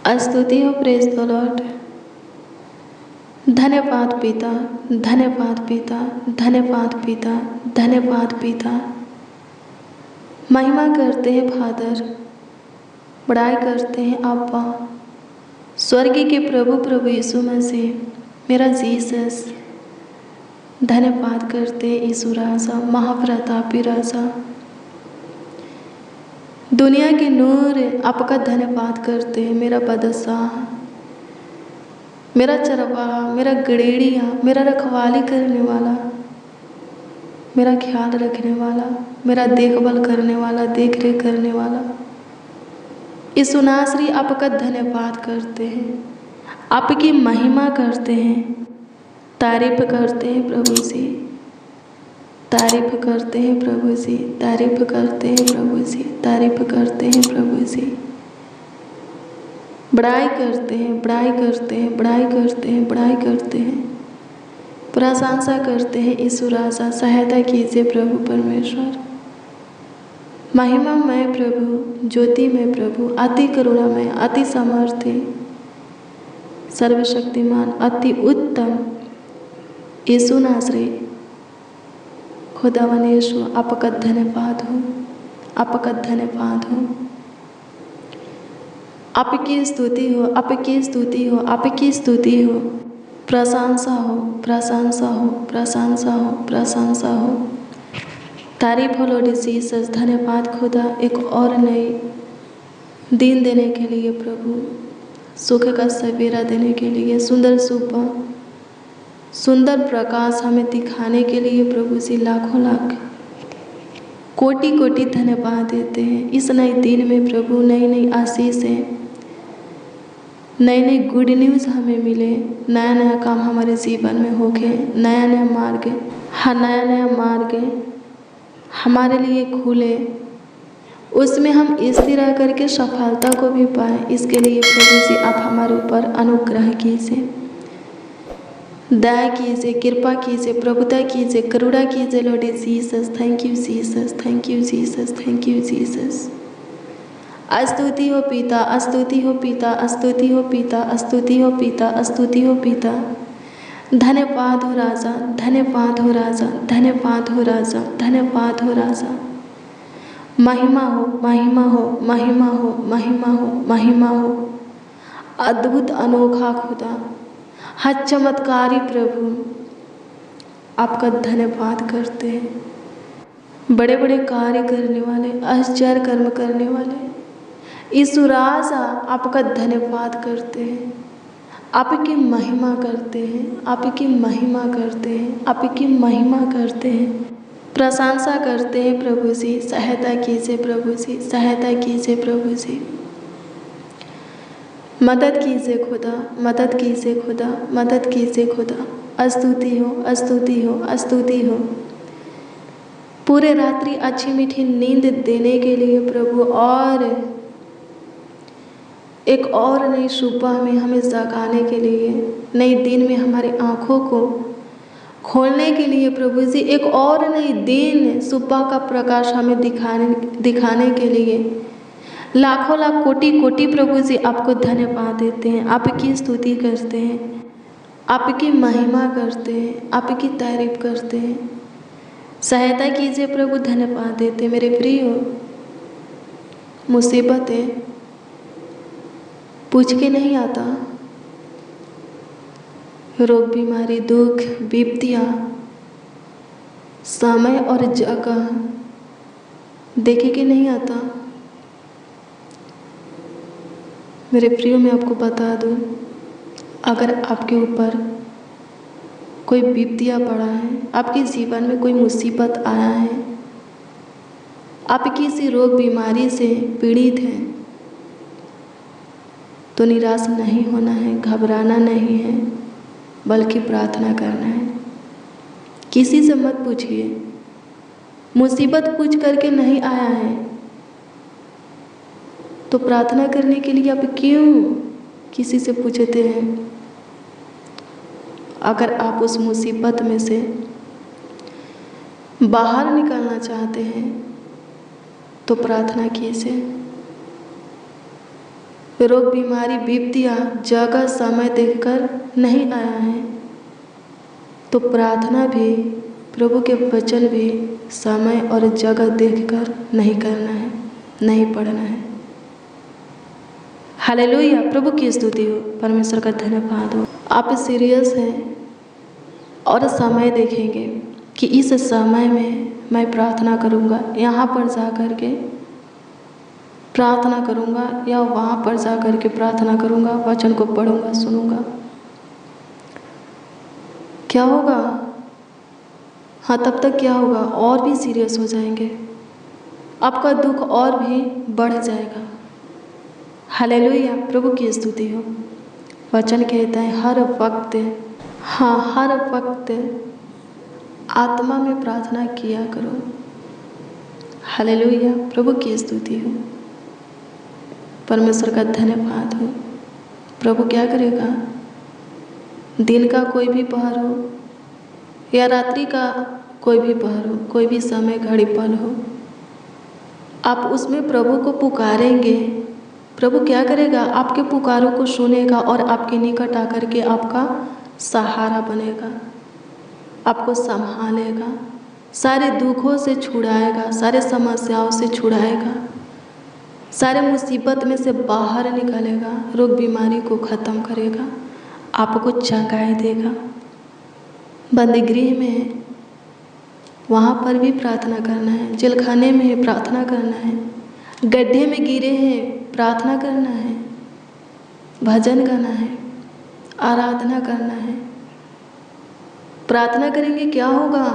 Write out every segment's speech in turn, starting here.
स्तुति हो, praise the Lord. धन्यवाद पिता, धन्यवाद पिता, धन्यवाद पिता, धन्यवाद पिता। महिमा करते हैं फादर, बड़ाई करते हैं अब्बा। स्वर्ग के प्रभु प्रभु यीशु मसीह, मेरा जीसस। धन्यवाद करते हैं यीशु राजा, महाप्रतापी राजा, दुनिया के नूर। आपका धन्यवाद करते हैं मेरा बादशाह, मेरा चरवाहा, मेरा गड़ेड़िया, मेरा रखवाली करने वाला, मेरा ख्याल रखने वाला, मेरा देखभाल करने वाला, देख रेख करने वाला। यीशु नासरी आपका धन्यवाद करते हैं, आपकी महिमा करते हैं, तारीफ करते हैं प्रभु जी, तारीफ करते हैं प्रभु जी, तारीफ करते हैं प्रभु जी, तारीफ करते हैं प्रभु जी। बड़ाई करते हैं, बड़ाई करते हैं, बड़ाई करते हैं, बड़ाई करते हैं, प्रशंसा करते हैं यीशु राजा। सहायता कीजिए प्रभु परमेश्वर। महिमा में प्रभु, ज्योति में प्रभु, अति करुणा में, अति सामर्थ्य, सर्वशक्तिमान, अति उत्तम यीशु नासरी खुदावन यीशु, आपका धन्यवाद हो, आपका धन्यवाद हो। आपकी स्तुति हो, आपकी स्तुति हो, आपकी स्तुति हो। प्रशंसा हो, प्रशंसा हो, प्रशंसा हो, प्रशंसा हो। तारीफ हो लॉर्ड जीसस। धन्यवाद खुदा, एक और नई दिन देने के लिए प्रभु, सुख का सवेरा देने के लिए, सुंदर सुबह, सुंदर प्रकाश हमें दिखाने के लिए प्रभु जी लाखों लाख कोटि कोटि धन्यवाद देते हैं। इस नए दिन में प्रभु नई नई आशीषें, नए नए गुड न्यूज़ हमें मिले, नया नया काम हमारे जीवन में होके, नया नया मार्ग, हाँ नया नया मार्ग हमारे लिए खुले, उसमें हम स्थिर रह करके सफलता को भी पाएँ। इसके लिए प्रभु जी आप हमारे ऊपर अनुग्रह कीजिए, दया कीजिए, कृपा कीजिए, प्रभुता कीजिए, करुणा कीजिए Lord Jesus. Thank you Jesus, thank you Jesus, thank you Jesus. स्तुति हो पिता, स्तुति हो पिता, स्तुति हो पिता, स्तुति हो पिता, स्तुति हो पिता। धन्यवाद हो राजा, धन्यवाद हो राजा, धन्यवाद हो राजा, धन्यवाद हो राजा। महिमा हो, महिमा हो, महिमा हो, महिमा हो, महिमा हो। अद्भुत अनोखा खुदा, हर चमत्कारी प्रभु, आपका धन्यवाद करते हैं। बड़े बड़े कार्य करने वाले, आश्चर्य कर्म करने वाले यीशु राजा, आपका धन्यवाद करते हैं, आपकी महिमा करते हैं, आपकी महिमा करते हैं, आपकी महिमा करते हैं, प्रशंसा करते हैं प्रभु जी। सहायता कीजिए प्रभु जी, सहायता कीजिए प्रभु जी। मदद कीजिए खुदा, मदद कीजिए खुदा, मदद कीजिए खुदा। स्तुति हो, स्तुति हो, स्तुति हो। पूरे रात्रि अच्छी मीठी नींद देने के लिए प्रभु, और एक और नई सुबह में हमें जगाने के लिए, नए दिन में हमारी आँखों को खोलने के लिए प्रभु जी, एक और नई दिन, सुबह का प्रकाश हमें दिखाने के लिए लाखों लाख कोटि कोटि प्रभु जी आपको धन्यवाद देते हैं, आपकी स्तुति करते हैं, आपकी महिमा करते हैं, आपकी तारीफ करते हैं। सहायता कीजिए प्रभु, धन्यवाद देते। मेरे प्रिय, मुसीबतें पूछ के नहीं आता, रोग बीमारी दुख विपत्तियाँ समय और जगह देखे के नहीं आता। मेरे प्रियो, मैं आपको बता दूं, अगर आपके ऊपर कोई विपत्तियाँ पड़ा है, आपके जीवन में कोई मुसीबत आया है, आप किसी रोग बीमारी से पीड़ित हैं, तो निराश नहीं होना है, घबराना नहीं है, बल्कि प्रार्थना करना है। किसी से मत पूछिए, मुसीबत पूछ करके नहीं आया है तो प्रार्थना करने के लिए आप क्यों किसी से पूछते हैं? अगर आप उस मुसीबत में से बाहर निकलना चाहते हैं तो प्रार्थना कीजिए। रोग बीमारी विपत्तियाँ जगह समय देखकर नहीं आया है। तो प्रार्थना भी, प्रभु के वचन भी समय और जगह देखकर नहीं करना है, नहीं पढ़ना है। हालेलुया, प्रभु की स्तुति हो, परमेश्वर का धन्यवाद हो। आप सीरियस हैं और समय देखेंगे कि इस समय में मैं प्रार्थना करूँगा, यहाँ पर जा कर के प्रार्थना करूँगा या वहाँ पर जा कर के प्रार्थना करूँगा, वचन को पढ़ूँगा, सुनूँगा। क्या होगा? हाँ, तब तक क्या होगा? और भी सीरियस हो जाएंगे, आपका दुख और भी बढ़ जाएगा। हालेलुया, प्रभु की स्तुति हो। वचन कहता है हर वक्त, हाँ हर वक्त आत्मा में प्रार्थना किया करो। हालेलुया, प्रभु की स्तुति हो, परमेश्वर का धन्यवाद हो। प्रभु क्या करेगा? दिन का कोई भी पहर हो या रात्रि का कोई भी पहर हो, कोई भी समय घड़ी पल हो, आप उसमें प्रभु को पुकारेंगे, प्रभु क्या करेगा? आपके पुकारों को सुनेगा और आपके निकट आकर के आपका सहारा बनेगा, आपको संभालेगा, सारे दुखों से छुड़ाएगा, सारे समस्याओं से छुड़ाएगा, सारे मुसीबत में से बाहर निकालेगा, रोग बीमारी को ख़त्म करेगा, आपको चंगाई देगा। बंदीगृह में वहाँ पर भी प्रार्थना करना है, जेलखाने में प्रार्थना करना है, गड्ढे में गिरे हैं प्रार्थना करना है, भजन गाना है, आराधना करना है। प्रार्थना करेंगे क्या होगा?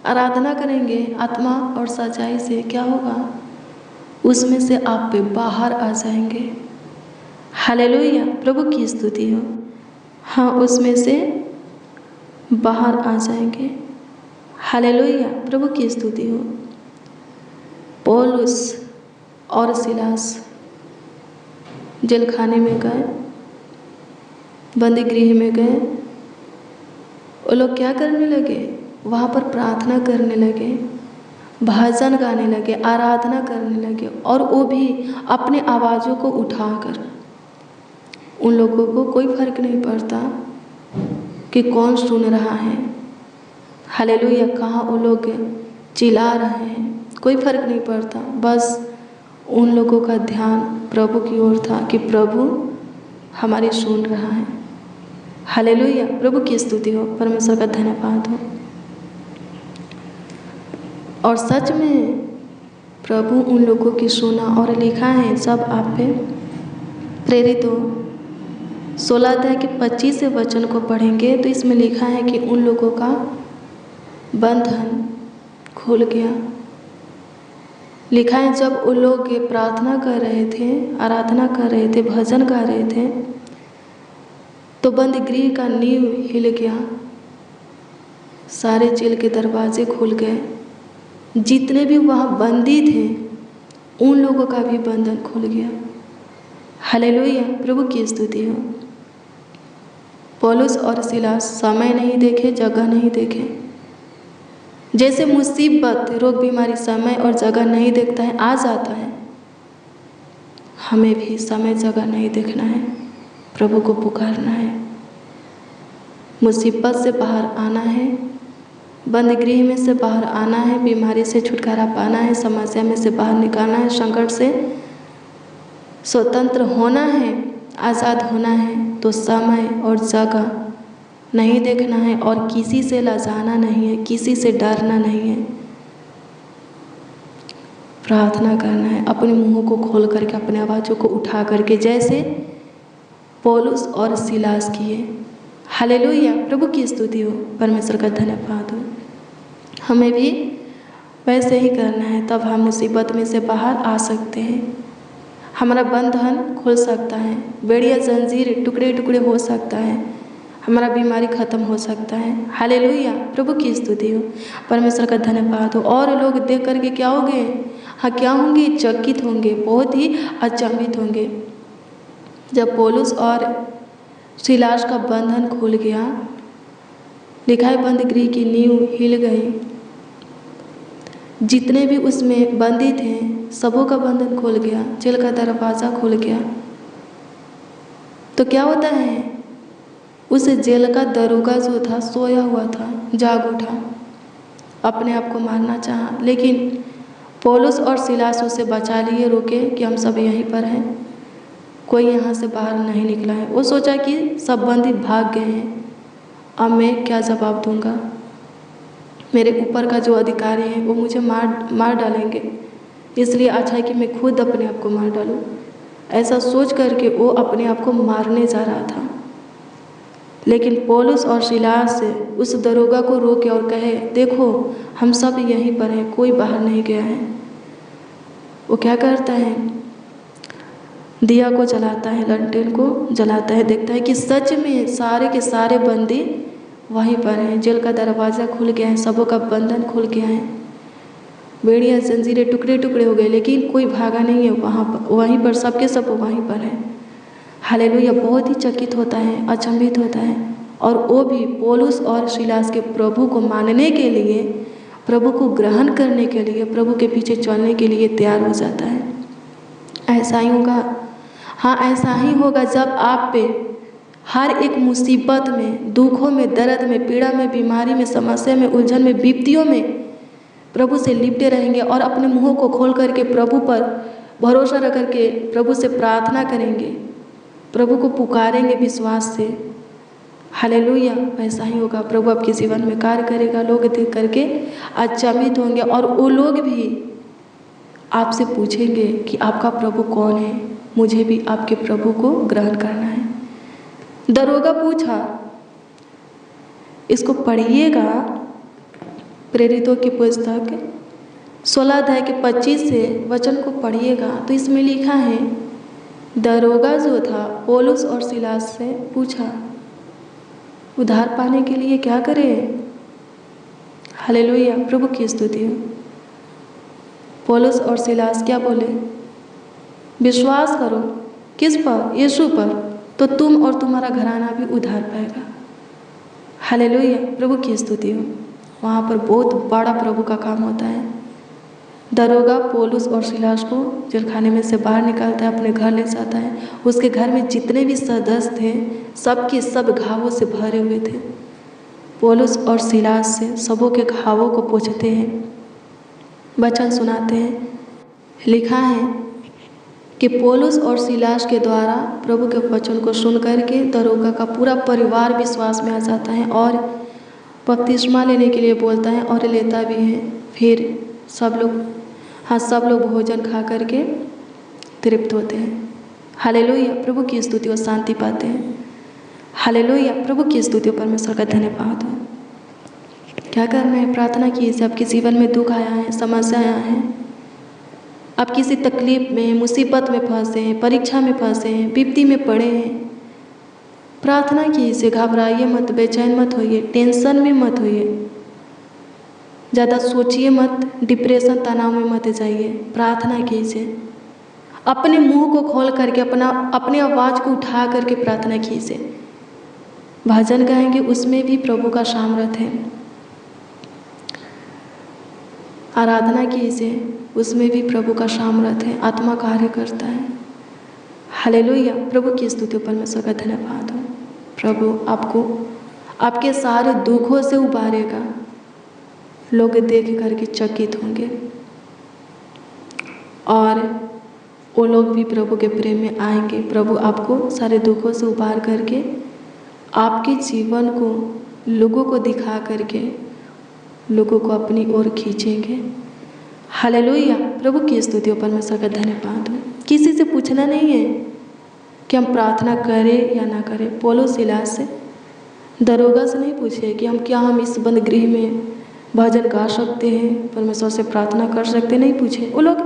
आराधना करेंगे आत्मा और सच्चाई से, क्या होगा? उसमें से आप पे बाहर आ जाएंगे। हालेलुया, प्रभु की स्तुति हो। हाँ, उसमें से बाहर आ जाएंगे। हालेलुया, प्रभु की स्तुति हो। पौलुस और सिलास जेलखाने में गए, बंदीगृह में गए, वो लोग क्या करने लगे? वहाँ पर प्रार्थना करने लगे, भजन गाने लगे, आराधना करने लगे, और वो भी अपने आवाज़ों को उठाकर। उन लोगों को कोई फर्क नहीं पड़ता कि कौन सुन रहा है। हालेलुया, कहाँ वो लोग चिल्ला रहे हैं, कोई फर्क नहीं पड़ता। बस उन लोगों का ध्यान प्रभु की ओर था कि प्रभु हमारी सुन रहा है। हालेलुया, प्रभु की स्तुति हो, परमेश्वर का धन्यवाद हो। और सच में प्रभु उन लोगों की सुना, और लिखा है सब आप पे प्रेरित हो 16 अध्याय के 25 वचन को पढ़ेंगे तो इसमें लिखा है कि उन लोगों का बंधन खुल गया। लिखा है जब उन लोग प्रार्थना कर रहे थे, आराधना कर रहे थे, भजन गा रहे थे, तो बंदीगृह का नींव हिल गया, सारे जेल के दरवाजे खुल गए, जितने भी वहाँ बंदी थे उन लोगों का भी बंधन खुल गया। हालेलुया, प्रभु की स्तुति हो। पौलुस और सिलास समय नहीं देखे, जगह नहीं देखे। जैसे मुसीबत, रोग बीमारी समय और जगह नहीं देखता है, आ जाता है, हमें भी समय जगह नहीं देखना है, प्रभु को पुकारना है, मुसीबत से बाहर आना है, बंदीगृह में से बाहर आना है, बीमारी से छुटकारा पाना है, समस्या में से बाहर निकालना है, संकट से स्वतंत्र होना है, आज़ाद होना है। तो समय और जगह नहीं देखना है और किसी से लजाना नहीं है, किसी से डरना नहीं है, प्रार्थना करना है, अपने मुंहों को खोल करके, अपने आवाज़ों को उठा करके, जैसे पौलुस और सिलास किए। हालेलुया, प्रभु की स्तुति हो, परमेश्वर का धन्यवाद हो। हमें भी वैसे ही करना है, तब हम मुसीबत में से बाहर आ सकते हैं, हमारा बंधन खुल सकता है, बेड़िया जंजीर टुकड़े टुकड़े हो सकता है, हमारा बीमारी ख़त्म हो सकता है। हालेलुया, प्रभु की स्तुति हो, परमेश्वर का धन्यवाद हो। और लोग देख करके क्या होंगे? हाँ, क्या होंगे? चकित होंगे, बहुत ही अचंभित होंगे। जब पौलुस और सिलास का बंधन खुल गया, लिखा है बंदीगृह की नींव हिल गई, जितने भी उसमें बंदी थे सबों का बंधन खुल गया, जेल का दरवाज़ा खुल गया। तो क्या होता है, उस जेल का दरोगा जो था सोया हुआ था, जाग उठा, अपने आप को मारना चाहा, लेकिन पौलुस और सिलास उसे बचा लिए, रोके कि हम सब यहीं पर हैं, कोई यहाँ से बाहर नहीं निकला है। वो सोचा कि सब बंदी भाग गए हैं, अब मैं क्या जवाब दूंगा, मेरे ऊपर का जो अधिकारी है वो मुझे मार डालेंगे, इसलिए अच्छा है कि मैं खुद अपने आप को मार डालूं। ऐसा सोच करके वो अपने आप को मारने जा रहा था। लेकिन पौलुस और सिलास उस दरोगा को रोके और कहे, देखो हम सब यहीं पर हैं, कोई बाहर नहीं गया है। वो क्या करता है, दिया को जलाता है, लंटेन को जलाता है, देखता है कि सच में सारे के सारे बंदी वहीं पर हैं। जेल का दरवाज़ा खुल गया है, सबों का बंधन खुल गया है, बेड़ियाँ जंजीरें टुकड़े टुकड़े हो गए, लेकिन कोई भागा नहीं है, वहीं पर सबके सब वहीं पर है। हालेलुया। बहुत ही चकित होता है, अचंभित होता है, और वो भी पौलुस और सिलास के प्रभु को मानने के लिए, प्रभु को ग्रहण करने के लिए, प्रभु के पीछे चलने के लिए तैयार हो जाता है। ऐसा ही होगा, हाँ ऐसा ही होगा जब आप पे हर एक मुसीबत में, दुखों में, दर्द में, पीड़ा में, बीमारी में, समस्या में, उलझन में, विपत्तियों में प्रभु से लिपटे रहेंगे और अपने मुंह को खोल करके प्रभु पर भरोसा रख करके प्रभु से प्रार्थना करेंगे, प्रभु को पुकारेंगे विश्वास से। हालेलुया। वैसा ही होगा, प्रभु आपके जीवन में कार्य करेगा, लोग देख करके अचंभित होंगे और वो लोग भी आपसे पूछेंगे कि आपका प्रभु कौन है, मुझे भी आपके प्रभु को ग्रहण करना है। दरोगा पूछा, इसको पढ़िएगा, प्रेरितों की पुस्तक 16 अध्याय के 25 से वचन को पढ़िएगा, तो इसमें लिखा है, दरोगा जो था पौलुस और सिलास से पूछा, उद्धार पाने के लिए क्या करें। हालेलुया। प्रभु की स्तुति हो। पौलुस और सिलास क्या बोले, विश्वास करो किस पर, यीशु पर, तो तुम और तुम्हारा घराना भी उद्धार पाएगा। हालेलुया। प्रभु की स्तुति हो। वहाँ पर बहुत बड़ा प्रभु का काम होता है। दरोगा पौलुस और सिलास को जेलखाने में से बाहर निकालता है, अपने घर ले जाता है। उसके घर में जितने भी सदस्य थे सबके सब घावों से भरे हुए थे। पौलुस और सिलास से सबों के घावों को पोंछते हैं, वचन सुनाते हैं। लिखा है कि पौलुस और सिलास के द्वारा प्रभु के वचन को सुन करके दरोगा का पूरा परिवार विश्वास में आ जाता है और बपतिस्मा लेने के लिए बोलता है और लेता भी है। फिर सब लोग भोजन खा करके तृप्त होते हैं। हालेलुया। प्रभु की स्तुति और शांति पाते हैं। हालेलुया। प्रभु की स्तुति परमेश्वर का धन्यवाद हो। क्या करना है, प्रार्थना कीजिए। आपके जीवन में दुख आया है, समस्या आया है, आप किसी तकलीफ में, मुसीबत में फंसे हैं, परीक्षा में फंसे हैं, विपत्ति में पड़े हैं, प्रार्थना कीजिए। घबराइए मत, बेचैन मत होइए, टेंशन में मत होइए, ज़्यादा सोचिए मत, डिप्रेशन तनाव में मत जाइए। प्रार्थना कीजिए, अपने मुंह को खोल करके अपने आवाज़ को उठा करके प्रार्थना कीजिए। भजन गाएंगे, उसमें भी प्रभु का सामर्थ्य है। आराधना कीजिए, उसमें भी प्रभु का सामर्थ्य है, आत्मा कार्य करता है। हालेलुया। प्रभु की स्तुति परमेश्वर का धन्यवाद हो। प्रभु आपको आपके सारे दुखों से उबारेगा। लोग देख करके चकित होंगे और वो लोग भी प्रभु के प्रेम में आएंगे। प्रभु आपको सारे दुखों से उबार करके आपके जीवन को लोगों को दिखा करके लोगों को अपनी ओर खींचेंगे। हालेलुया। प्रभु की स्तुति परमेश्वर का धन्यवाद हो। किसी से पूछना नहीं है कि हम प्रार्थना करें या ना करें। पौलुस सिलास से, दरोगा से नहीं पूछे कि हम इस बंद गृह में भजन गा सकते हैं, परमेश्वर से प्रार्थना कर सकते, नहीं पूछे। वो लोग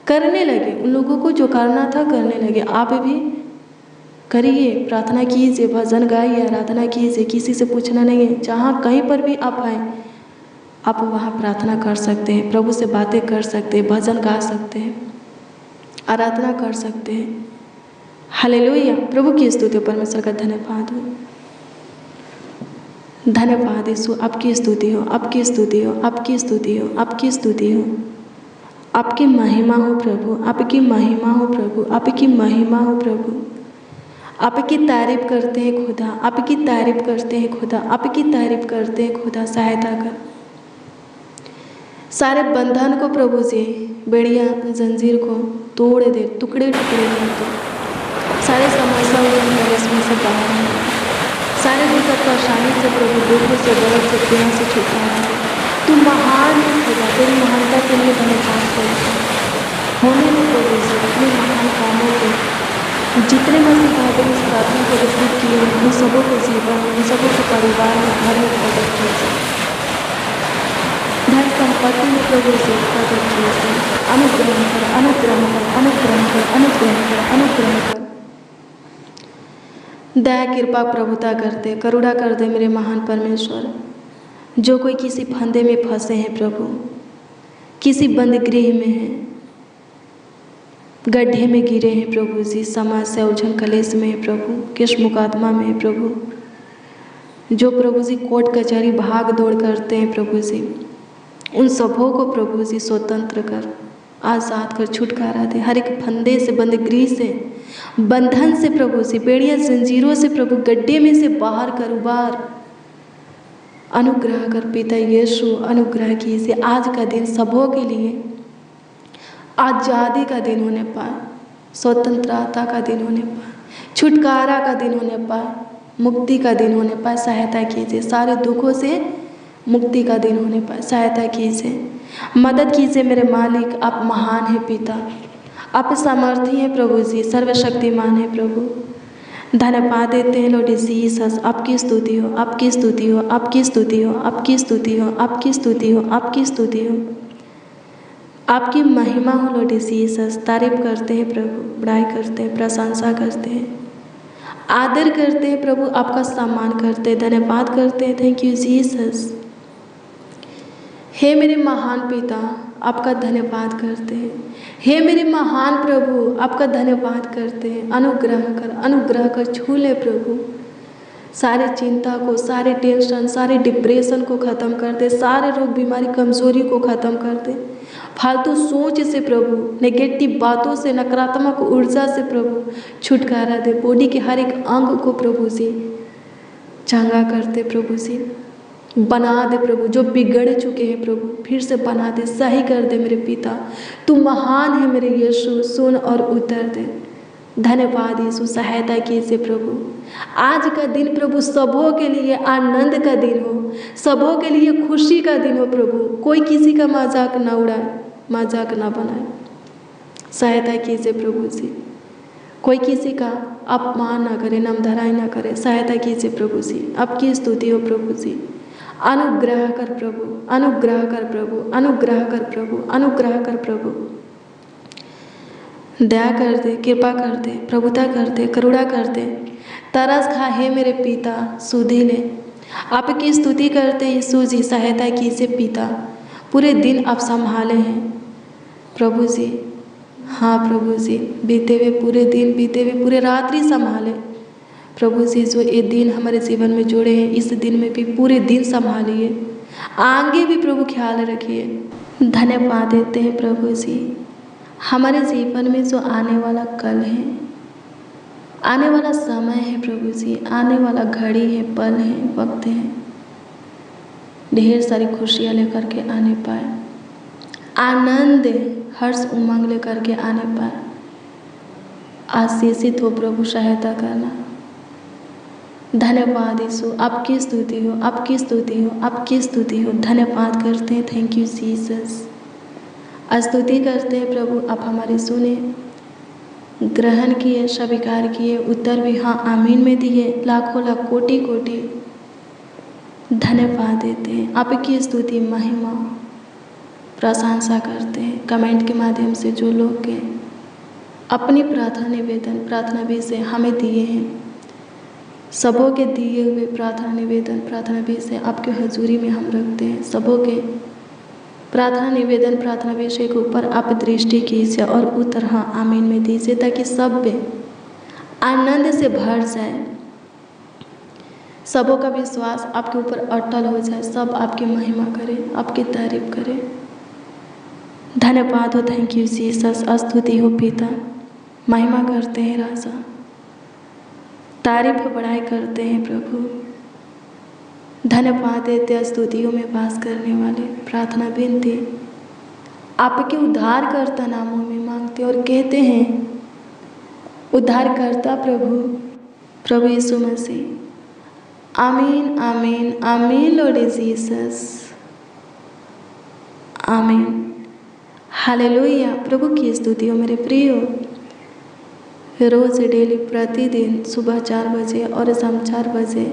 करने लगे, उन लोगों को जो करना था करने लगे। आप भी करिए, प्रार्थना कीजिए, भजन गाइए, आराधना कीजिए। किसी से पूछना नहीं है। जहाँ कहीं पर भी आप आए, आप वहाँ प्रार्थना कर सकते हैं, प्रभु से बातें कर सकते हैं, भजन गा सकते हैं, आराधना कर सकते हैं। हालेलुया। प्रभु की स्तुति परमेश्वर का धन्यवाद हो। धन्यवाद यीशु। आपकी स्तुति हो, आपकी स्तुति हो, आपकी स्तुति हो, आपकी स्तुति हो। आपकी महिमा हो प्रभु, आपकी महिमा हो प्रभु, आपकी महिमा हो प्रभु। आपकी तारीफ करते हैं खुदा, आपकी तारीफ करते हैं खुदा, आपकी तारीफ करते हैं खुदा। सहायता कर सारे बंधन को प्रभु जी, बेड़िया जंजीर को तोड़ दे, टुकड़े टुकड़े कर दे। सारे समस्याओं को इसमें से बाहर निकाल। सारे दिक्कत परेशानी से प्रभु, दुखों से, दर्द से, पीड़ा से छुटकारा दे। तू महान है खुदा, तेरी महानता के लिए धन्यवाद करते हैं। होने में प्रभु जी अपने महान कामों को, जितने मसीह भाइयों इस प्रार्थना को वितरित किए हैं, उन सबों के जीवन में, उन सबों के परिवार में, घर में प्रकट कीजिए। धन संपत्ति में प्रभु से प्रकट कीजिए। अनुग्रह कर, अनुग्रह कर, अनुग्रह कर, अनुग्रह कर, अनुग्रह कर। दया कृपा प्रभुता करते, करुणा कर दे मेरे महान परमेश्वर। जो कोई किसी फंदे में फंसे हैं प्रभु, किसी बंद गृह में हैं, गड्ढे में गिरे हैं प्रभु जी, समाज से उलझन कलेश में है प्रभु, किस मुकदमा में है प्रभु, जो प्रभु जी कोर्ट कचहरी भाग दौड़ करते हैं प्रभु जी, उन सबों को प्रभु जी स्वतंत्र कर, आज़ाद कर, छुटकारा दे। हर एक फंदे से, बंद गृह से, बंधन से प्रभु जी, बेड़िया जंजीरों से प्रभु, गड्ढे में से बाहर कर, उबार। अनुग्रह कर पिता यीशु, अनुग्रह कीजिए। आज का दिन सबों के लिए आज़ादी का दिन होने पाए, स्वतंत्रता का दिन होने पाए, छुटकारा का दिन होने पाए, मुक्ति का दिन होने पाए। सहायता कीजिए। सारे दुखों से मुक्ति का दिन होने पाए। सहायता कीजिए, मदद कीजिए मेरे मालिक। आप महान हैं पिता, आप सामर्थी हैं प्रभु जी, सर्वशक्तिमान है प्रभु। धन्यवाद देते हैं लॉर्ड जीसस। आपकी स्तुति हो, आपकी स्तुति हो, आपकी स्तुति हो, आपकी स्तुति हो, आपकी स्तुति हो, आपकी स्तुति हो, आपकी महिमा हो लॉर्ड जीसस। तारीफ करते हैं प्रभु, बड़ाई करते हैं, प्रशंसा करते हैं, आदर करते हैं प्रभु, आपका सम्मान करते हैं, धन्यवाद करते हैं। Thank you Jesus. हे मेरे महान पिता, आपका धन्यवाद करते हैं। हे मेरे महान प्रभु, आपका धन्यवाद करते हैं। अनुग्रह कर, अनुग्रह कर, छू ले प्रभु। सारे चिंता को, सारे टेंशन, सारे डिप्रेशन को ख़त्म कर दे, सारे रोग बीमारी कमज़ोरी को ख़त्म कर दे। फालतू सोच से प्रभु, नेगेटिव बातों से, नकारात्मक ऊर्जा से प्रभु छुटकारा दे। बॉडी के हर एक अंग को प्रभु जी चंगा करते प्रभु जी, बना दे प्रभु। जो बिगड़ चुके हैं प्रभु, फिर से बना दे, सही कर दे मेरे पिता। तू महान है मेरे यीशु, सुन और उत्तर दे। धन्यवाद यीशु। सहायता कीजिए प्रभु। आज का दिन प्रभु सबों के लिए आनंद का दिन हो, सबों के लिए खुशी का दिन हो प्रभु। कोई किसी का मजाक ना उड़ाए, मजाक ना बनाए। सहायता कीजिए प्रभु जी। कोई किसी का अपमान ना करे, नामधराई ना करे। सहायता कीजिए प्रभु जी। आपकी स्तुति हो प्रभु जी। अनुग्रह कर प्रभु, अनुग्रह कर प्रभु, अनुग्रह कर प्रभु, अनुग्रह कर प्रभु। दया कर दे, कृपा कर दे, प्रभुता कर दे, करुणा कर दे। तरस खा हे मेरे पिता, सुधि ले। आपकी स्तुति करते यीशु जी। सहायता कीजिए पिता। पूरे दिन आप संभाले हैं प्रभु जी। हाँ प्रभु जी, बीते हुए पूरे दिन, बीते हुए पूरे रात्रि संभाले प्रभु जी। जो ये दिन हमारे जीवन में जोड़े हैं, इस दिन में भी पूरे दिन संभालिए, आगे भी प्रभु ख्याल रखिए। धन्यवाद देते हैं प्रभु जी। हमारे जीवन में जो आने वाला कल है, आने वाला समय है प्रभु जी, आने वाला घड़ी है, पल है, वक्त है, ढेर सारी खुशियाँ लेकर के आने पाए, आनंद, हर्ष, उमंग लेकर के आने पाए। आशीषित हो प्रभु, सहायता करना। धन्यवाद यीशु। आपकी स्तुति हो, आपकी स्तुति हो, आपकी स्तुति हो। धन्यवाद करते हैं। Thank you Jesus. स्तुति करते हैं प्रभु। आप हमारी सुने, ग्रहण किए, स्वीकार किए, उत्तर भी हाँ आमीन में दिए। लाखों लाख कोटि कोटि धन्यवाद देते हैं। आपकी स्तुति, महिमा, प्रशंसा करते हैं। कमेंट के माध्यम से जो लोग के अपनी प्रार्थना निवेदन, प्रार्थना भी से हमें दिए हैं, सबों के दिए हुए प्रार्थना निवेदन, प्रार्थना भी से आपके हजूरी में हम रखते हैं। सबों के प्रार्थना निवेदन, प्रार्थना विषय के ऊपर आप दृष्टि कीजिए और उत्तर हाँ आमीन में दीजिए, ताकि सब में आनंद से भर जाए। सबों का विश्वास आपके ऊपर अटल हो जाए। सब आपकी महिमा करें, आपकी तारीफ करें। धन्यवाद हो, थैंक यू जीसस। स्तुति हो पिता, महिमा करते हैं राजा। तारीफ बड़ाई करते हैं प्रभु। धन्यवाद देते स्तुतियों में वास करने वाले। प्रार्थना विनती आपके उद्धारकर्ता नामों में मांगते और कहते हैं, उद्धारकर्ता प्रभु यीशु मसीह। आमीन आमीन आमीन लॉर्ड जीसस, आमीन। हालेलुया। प्रभु की स्तुति हो मेरे प्रियो। रोज़ डेली प्रतिदिन सुबह 4 बजे और शाम 4 बजे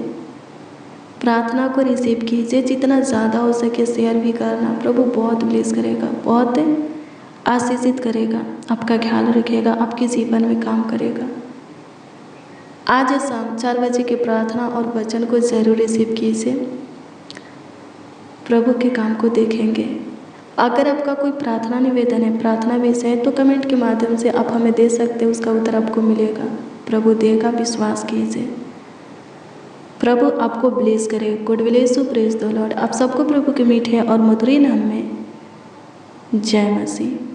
प्रार्थना को रिसीव कीजिए। जितना ज़्यादा हो सके शेयर भी करना। प्रभु बहुत ब्लेस करेगा, बहुत आशीषित करेगा, आपका ख्याल रखेगा, आपके जीवन में काम करेगा। आज शाम 4 बजे की प्रार्थना और वचन को ज़रूर रिसीव कीजिए। प्रभु के काम को देखेंगे। अगर आपका कोई प्रार्थना निवेदन है, प्रार्थना विषय है, तो कमेंट के माध्यम से आप हमें दे सकते हैं। उसका उत्तर आपको मिलेगा। प्रभु देगा, विश्वास कीजिए। प्रभु आपको ब्लेस करे। God bless you. Praise the Lord. आप सबको प्रभु के मीठे और मधुर नाम में जय मसीह।